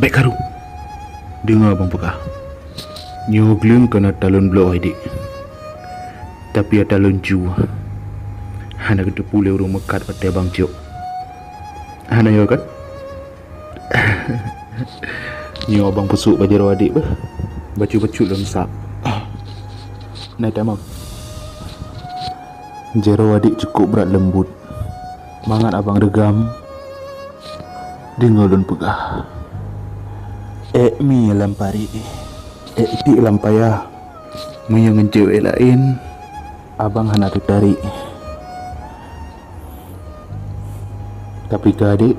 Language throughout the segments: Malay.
Baik karu. Dengar abang pekah. Nyogleng kena talon blow adik. Tapi ada talon ju. Hana kena pulih urung mekat pada abang Cok. Hana ya kan? Nyo abang pesuk baju adik bah. Baju becut lengsak. Naik tak mau. Jero adik cukup berat lembut. Mangat abang regam. Dengar don pegah. Mi lampari. Ti lampaya. Menyangan cewek lain. Abang hana tertarik. Tapi ke adik,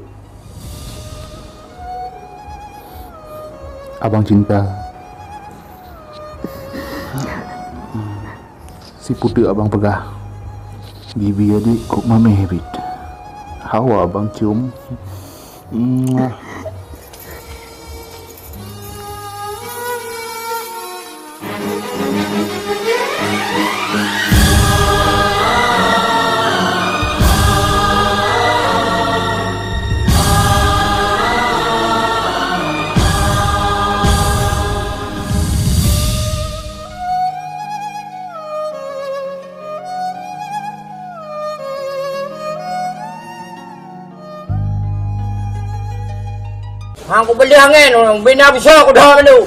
abang cinta. Si putih abang pegah. Bibi adik kok mame habit. Hawa abang cium. Hang ko beli hangin, bina bisa ko dah menu.